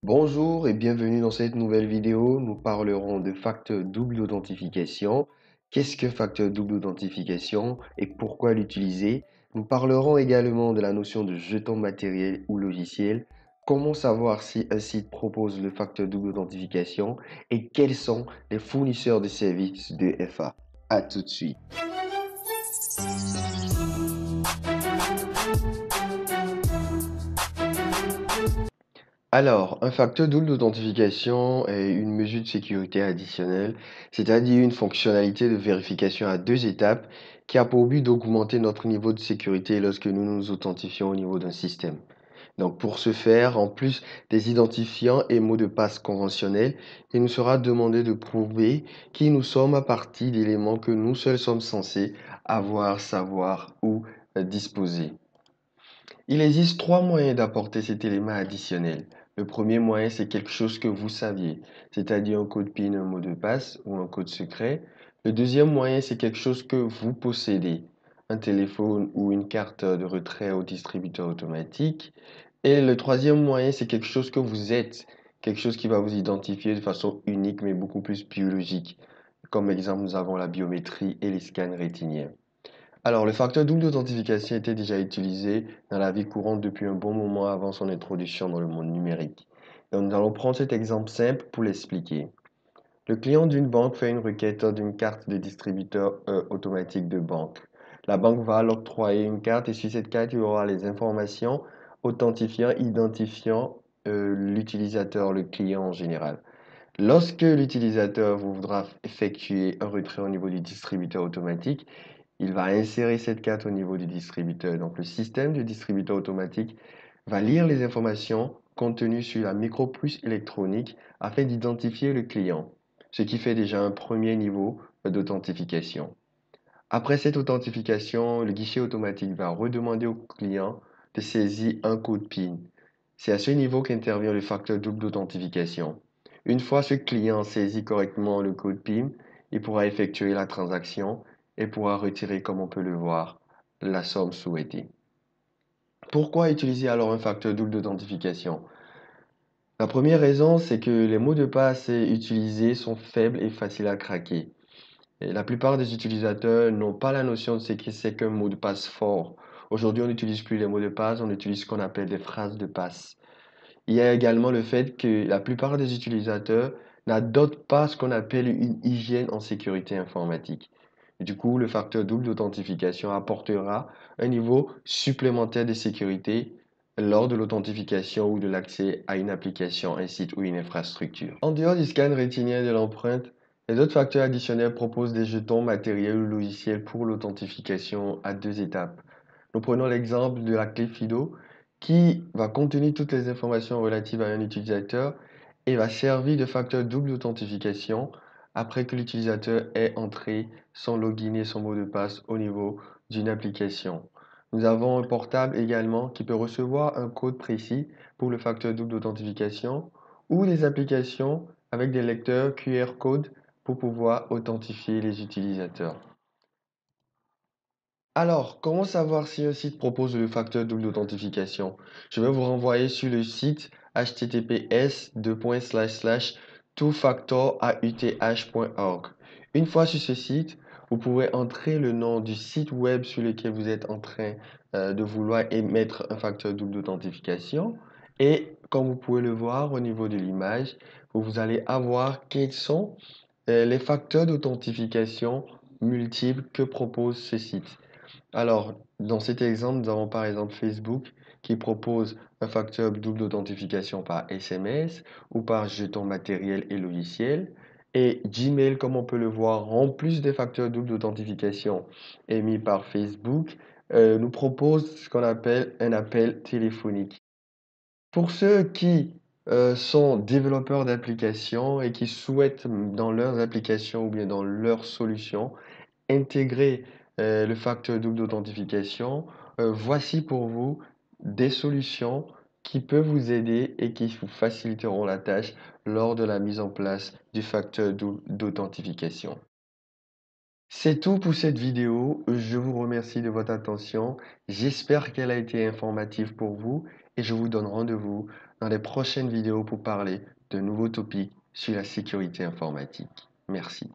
Bonjour et bienvenue dans cette nouvelle vidéo. Nous parlerons de facteur double authentification. Qu'est-ce que facteur double authentification et pourquoi l'utiliser? Nous parlerons également de la notion de jeton matériel ou logiciel. Comment savoir si un site propose le facteur double authentification et quels sont les fournisseurs de services de FA. À tout de suite. Alors, un facteur double d'authentification est une mesure de sécurité additionnelle, c'est-à-dire une fonctionnalité de vérification à deux étapes qui a pour but d'augmenter notre niveau de sécurité lorsque nous nous authentifions au niveau d'un système. Donc, pour ce faire, en plus des identifiants et mots de passe conventionnels, il nous sera demandé de prouver qui nous sommes à partir d'éléments que nous seuls sommes censés avoir, savoir ou disposer. Il existe trois moyens d'apporter cet élément additionnel. Le premier moyen, c'est quelque chose que vous saviez, c'est-à-dire un code PIN, un mot de passe ou un code secret. Le deuxième moyen, c'est quelque chose que vous possédez, un téléphone ou une carte de retrait au distributeur automatique. Et le troisième moyen, c'est quelque chose que vous êtes, quelque chose qui va vous identifier de façon unique mais beaucoup plus biologique. Comme exemple, nous avons la biométrie et les scans rétiniens. Alors, le facteur double d'authentification était déjà utilisé dans la vie courante depuis un bon moment avant son introduction dans le monde numérique. Donc, nous allons prendre cet exemple simple pour l'expliquer. Le client d'une banque fait une requête d'une carte de distributeur automatique de banque. La banque va l'octroyer une carte et sur cette carte, il y aura les informations authentifiant, identifiant l'utilisateur, le client en général. Lorsque l'utilisateur voudra effectuer un retrait au niveau du distributeur automatique, il va insérer cette carte au niveau du distributeur. Donc, le système du distributeur automatique va lire les informations contenues sur la micropuce électronique afin d'identifier le client, ce qui fait déjà un premier niveau d'authentification. Après cette authentification, le guichet automatique va redemander au client de saisir un code PIN. C'est à ce niveau qu'intervient le facteur double d'authentification. Une fois ce client saisit correctement le code PIN, il pourra effectuer la transaction et pourra retirer, comme on peut le voir, la somme souhaitée. Pourquoi utiliser alors un facteur double d'authentification? La première raison, c'est que les mots de passe utilisés sont faibles et faciles à craquer. Et la plupart des utilisateurs n'ont pas la notion de ce que c'est qu'un mot de passe fort. Aujourd'hui, on n'utilise plus les mots de passe, on utilise ce qu'on appelle des phrases de passe. Il y a également le fait que la plupart des utilisateurs n'adoptent pas ce qu'on appelle une hygiène en sécurité informatique. Du coup, le facteur double d'authentification apportera un niveau supplémentaire de sécurité lors de l'authentification ou de l'accès à une application, un site ou une infrastructure. En dehors du scan rétinien de l'empreinte, les autres facteurs additionnels proposent des jetons matériels ou logiciels pour l'authentification à deux étapes. Nous prenons l'exemple de la clé FIDO qui va contenir toutes les informations relatives à un utilisateur et va servir de facteur double d'authentification après que l'utilisateur ait entré son login et son mot de passe au niveau d'une application. Nous avons un portable également qui peut recevoir un code précis pour le facteur double d'authentification ou des applications avec des lecteurs QR code pour pouvoir authentifier les utilisateurs. Alors, comment savoir si un site propose le facteur double authentification? Je vais vous renvoyer sur le site https://twofactoruth.org. Une fois sur ce site, vous pouvez entrer le nom du site web sur lequel vous êtes en train de vouloir émettre un facteur double d'authentification. Et comme vous pouvez le voir au niveau de l'image, vous allez avoir quels sont les facteurs d'authentification multiples que propose ce site. Alors, dans cet exemple, nous avons par exemple Facebook qui propose un facteur double d'authentification par SMS ou par jeton matériel et logiciel. Et Gmail, comme on peut le voir, en plus des facteurs double d'authentification émis par Facebook, nous propose ce qu'on appelle un appel téléphonique. Pour ceux qui sont développeurs d'applications et qui souhaitent dans leurs applications ou bien dans leurs solutions intégrer le facteur double d'authentification, voici pour vous des solutions qui peuvent vous aider et qui vous faciliteront la tâche lors de la mise en place du facteur double d'authentification. C'est tout pour cette vidéo. Je vous remercie de votre attention. J'espère qu'elle a été informative pour vous et je vous donne rendez-vous dans les prochaines vidéos pour parler de nouveaux topics sur la sécurité informatique. Merci.